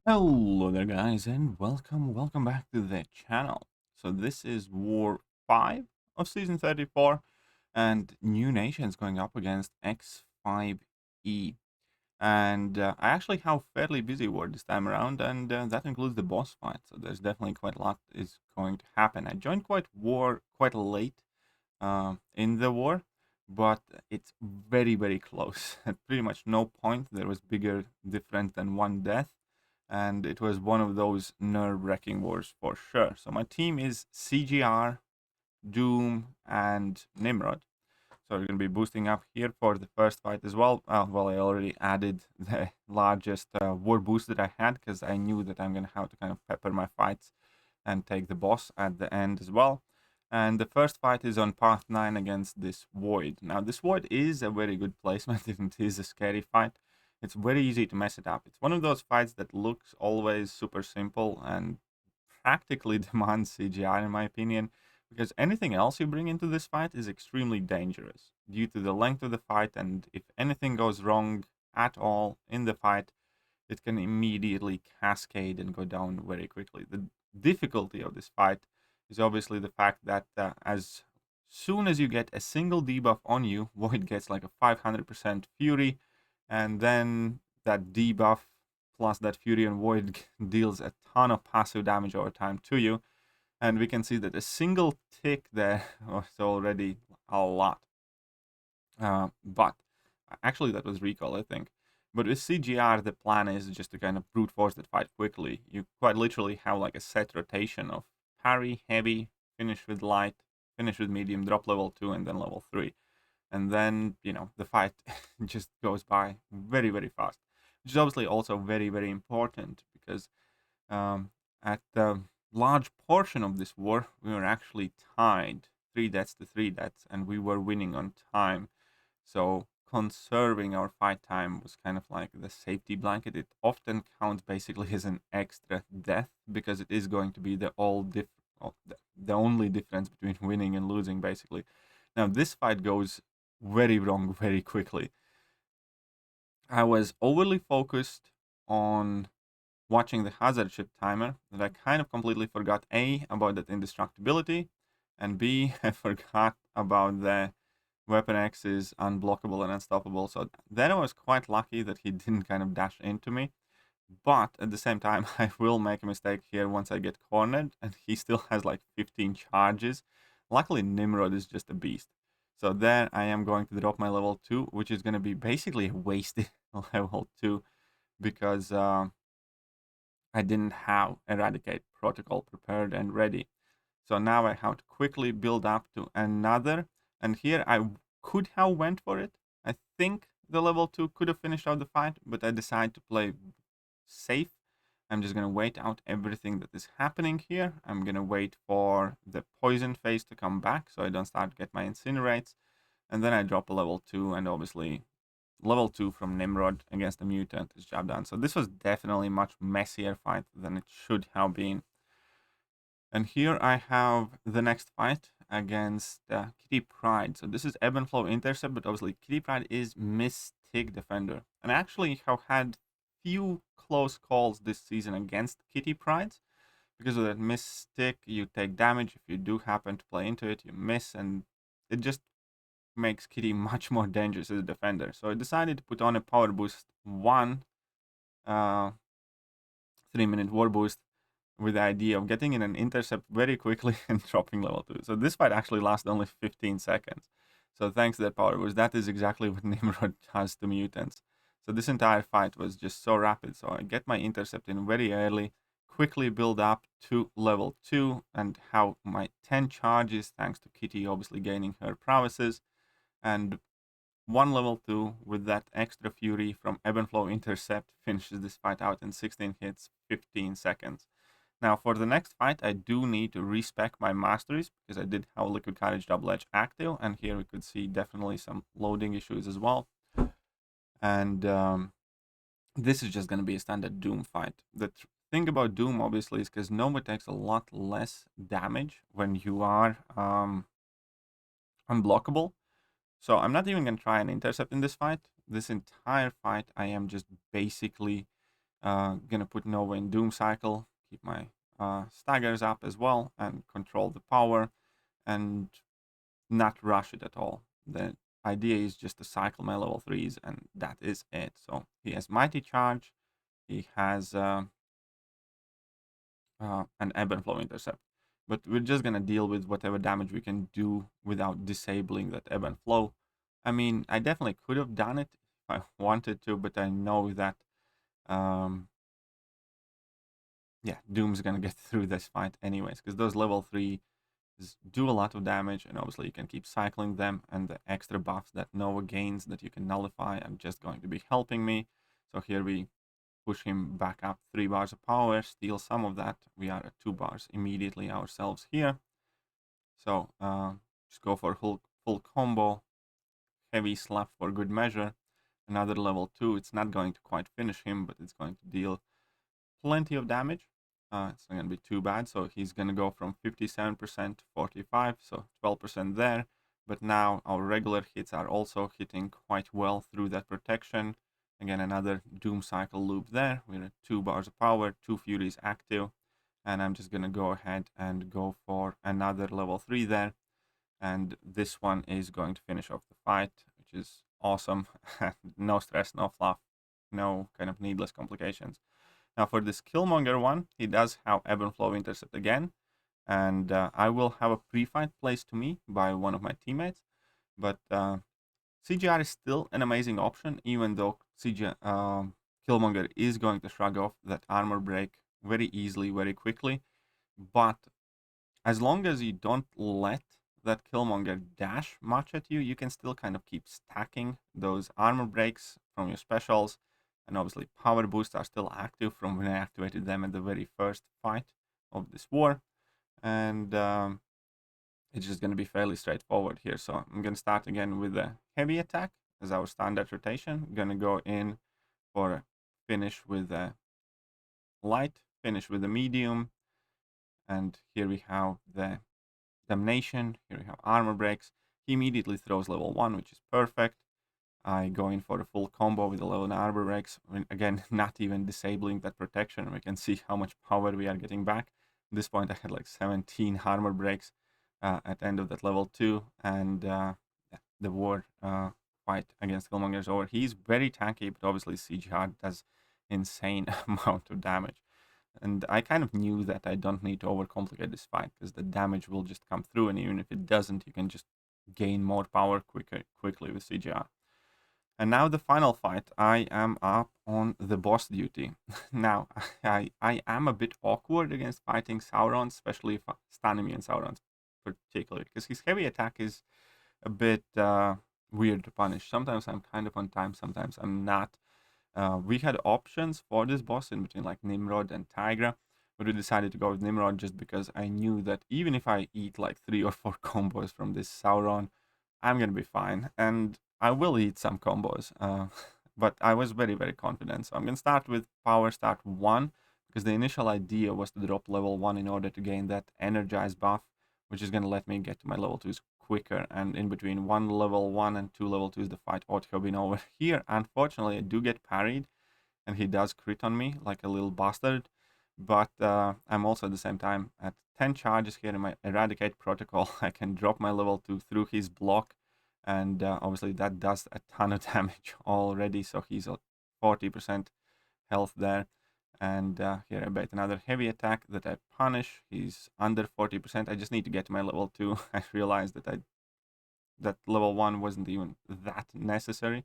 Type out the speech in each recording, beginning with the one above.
Hello there guys and welcome back to the channel. So this is War 5 of Season 34 and New Nation's going up against X5E. And I actually have fairly busy war this time around and that includes the boss fight. So there's definitely quite a lot is going to happen. I joined quite late in the war, but it's very close. At pretty much no point there was bigger difference than one death, and it was one of those nerve-wracking wars for sure. So my team is CGR, Doom, and Nimrod. So we're going to be boosting up here for the first fight as well. Well, I already added the largest war boost that I had because I knew that I'm going to have to kind of pepper my fights and take the boss at the end as well. And the first fight is on path 9 against this Void. Now, this Void is a very good placement, and it is a scary fight. It's very easy to mess it up. It's one of those fights that looks always super simple and practically demands CGI, in my opinion, because anything else you bring into this fight is extremely dangerous due to the length of the fight, and if anything goes wrong at all in the fight, it can immediately cascade and go down very quickly. The difficulty of this fight is obviously the fact that as soon as you get a single debuff on you, Void gets like a 500% Fury, and then that debuff plus that Fury and Void deals a ton of passive damage over time to you. And we can see that a single tick there was already a lot. But actually that was recall, I think. But with CGR, the plan is just to kind of brute force that fight quickly. You quite literally have like a set rotation of parry, heavy, finish with light, finish with medium, drop level 2, and then level 3. And then, the fight just goes by very fast. Which is obviously also very important because at the large portion of this war, we were actually tied 3 deaths to 3 deaths, and we were winning on time. So conserving our fight time was kind of like the safety blanket. It often counts basically as an extra death because it is going to be the only difference between winning and losing, basically. Now this fight goes very wrong very quickly. I was overly focused on watching the hazard ship timer that I kind of completely forgot A, about that indestructibility, and B, I forgot about the Weapon X is unblockable and unstoppable. So then I was quite lucky that he didn't kind of dash into me. But at the same time, I will make a mistake here once I get cornered, and he still has like 15 charges. Luckily, Nimrod is just a beast. So then I am going to drop my level 2, which is going to be basically a wasted level 2 because I didn't have Eradicate Protocol prepared and ready. So now I have to quickly build up to another. And here I could have went for it. I think the level 2 could have finished out the fight, but I decided to play safe. I'm just going to wait out everything that is happening here. I'm going to wait for the poison phase to come back so I don't start to get my incinerates. And then I drop a level 2, and obviously level 2 from Nimrod against the mutant is job done. So this was definitely a much messier fight than it should have been. And here I have the next fight against Kitty Pryde. So this is Ebb and Flow Intercept, but obviously Kitty Pryde is Mystic Defender. And I actually have had few close calls this season against Kitty Pryde. Because of that Mystic, you take damage. If you do happen to play into it, you miss, and it just makes Kitty much more dangerous as a defender. So I decided to put on a Power Boost 1 3-minute War Boost with the idea of getting in an intercept very quickly and dropping level 2. So this fight actually lasted only 15 seconds. So thanks to that power boost, that is exactly what Nimrod does to mutants. So this entire fight was just so rapid. So I get my intercept in very early, quickly build up to level 2, and have my 10 charges thanks to Kitty obviously gaining her prowesses. And one level 2 with that extra fury from Ebb and Flow Intercept finishes this fight out in 16 hits, 15 seconds. Now, for the next fight, I do need to respec my masteries because I did have Liquid Courage Double Edge active, and here we could see definitely some loading issues as well. And this is just going to be a standard Doom fight. The thing about Doom, obviously, is because Nova takes a lot less damage when you are unblockable. So I'm not even going to try and intercept in this fight. This entire fight, I am just basically Gonna put Nova in Doom Cycle, keep my staggers up as well, and control the power, and not rush it at all. The idea is just to cycle my level 3s, and that is it. So he has Mighty Charge, he has an Ebb and Flow Intercept. But we're just gonna deal with whatever damage we can do without disabling that Ebb and Flow. I mean, I definitely could have done it if I wanted to, but I know that yeah, Doom's gonna get through this fight anyways, because those level 3 do a lot of damage, and obviously you can keep cycling them, and the extra buffs that Nova gains that you can nullify are just going to be helping me. So here we push him back up 3 bars of power, steal some of that. We are at 2 bars immediately ourselves here. So just go for full combo, heavy slap for good measure. Another level 2. It's not going to quite finish him, but it's going to deal plenty of damage. It's not going to be too bad. So he's going to go from 57% to 45%, so 12% there. But now our regular hits are also hitting quite well through that protection. Again, another Doom Cycle loop there. We're at 2 bars of power, 2 Furies active. And I'm just going to go ahead and go for another level 3 there. And this one is going to finish off the fight, which is awesome. No stress, no fluff, no kind of needless complications. Now for this Killmonger one, he does have Ebb and Flow Intercept again, and I will have a pre-fight placed to me by one of my teammates, but CGR is still an amazing option, even though Killmonger is going to shrug off that armor break very easily, very quickly, but as long as you don't let that Killmonger dash much at you, you can still kind of keep stacking those armor breaks from your specials. And obviously power boosts are still active from when I activated them at the very first fight of this war. And it's just going to be fairly straightforward here. So I'm going to start again with the heavy attack as our standard rotation. I'm going to go in for a finish with a light, finish with a medium. And here we have the Damnation. Here we have armor breaks. He immediately throws level 1, which is perfect. I go in for a full combo with 11 armor breaks. I mean, again, not even disabling that protection. We can see how much power we are getting back. At this point, I had like 17 armor breaks at the end of that level 2. And the war fight against Killmonger is over. He's very tanky, but obviously CGR does insane amount of damage. And I kind of knew that I don't need to overcomplicate this fight, because the damage will just come through, and even if it doesn't, you can just gain more power quickly with CGR. And now the final fight, I am up on the boss duty. Now, I am a bit awkward against fighting Sauron, especially stun immune Sauron particularly, because his heavy attack is a bit weird to punish. Sometimes I'm kind of on time, sometimes I'm not. We had options for this boss in between like Nimrod and Tigra, but we decided to go with Nimrod just because I knew that even if I eat like 3 or 4 combos from this Sauron, I'm gonna be fine. And I will eat some combos, but I was very, very confident. So I'm gonna start with Power Start 1, because the initial idea was to drop level 1 in order to gain that Energize buff, which is gonna let me get to my level 2s quicker. And in between 1 level 1 and 2 level 2s, the fight ought to have been over. Here, unfortunately, I do get parried, and he does crit on me like a little bastard. But I'm also at the same time at 10 charges here in my Eradicate protocol. I can drop my level 2 through his block, and obviously that does a ton of damage already. So he's at 40% health there. And here I bait another heavy attack that I punish. He's under 40%. I just need to get to my level 2. I realized that level 1 wasn't even that necessary.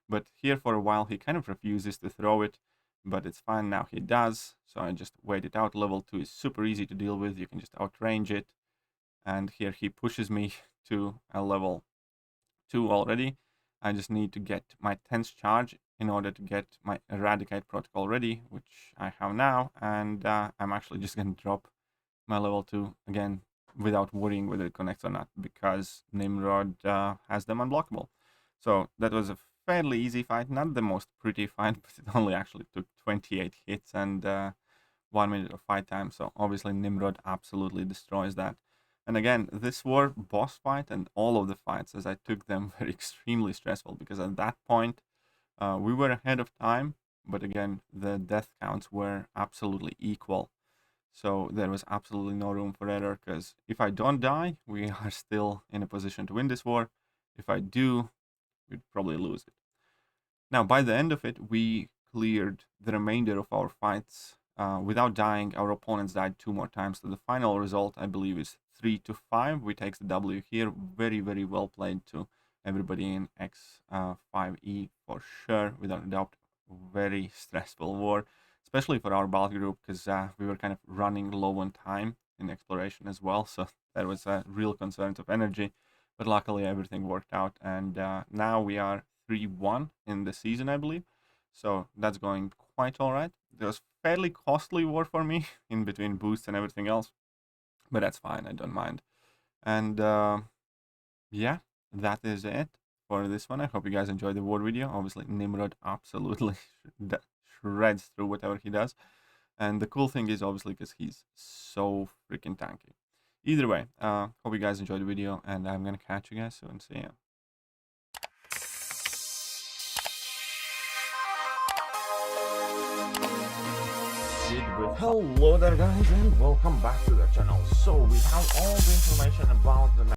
But here for a while he kind of refuses to throw it, but it's fine now he does. So I just wait it out. Level 2 is super easy to deal with. You can just outrange it. And here he pushes me to a level 2 already. I just need to get my 10th charge in order to get my Eradicate protocol ready, which I have now. And I'm actually just going to drop my level 2 again without worrying whether it connects or not, because Nimrod has them unblockable. So that was a fairly easy fight, not the most pretty fight, but it only actually took 28 hits and 1 minute of fight time. So obviously Nimrod absolutely destroys that. And again, this war boss fight and all of the fights, as I took them, were extremely stressful, because at that point we were ahead of time. but again, the death counts were absolutely equal. So there was absolutely no room for error, because if I don't die, we are still in a position to win this war. If I do, we'd probably lose it. Now, by the end of it, we cleared the remainder of our fights without dying. Our opponents died 2 more times. So the final result, I believe, is 3-5. We take the W here. Very, very well played to everybody in X5E for sure, without a doubt. Very stressful war, especially for our bulk group, because we were kind of running low on time in exploration as well. So there was real concerns of energy. But luckily, everything worked out. And now we are 3-1 in the season, I believe. So that's going quite all right. It was fairly costly war for me in between boosts and everything else, but that's fine. I don't mind. And yeah, that is it for this one. I hope you guys enjoyed the war video. Obviously, Nimrod absolutely shreds through whatever he does. And the cool thing is, obviously, because he's so freaking tanky. Either way, hope you guys enjoyed the video, and I'm gonna catch you guys soon. See ya. Hello there guys, and welcome back to the channel. So we have all the information about the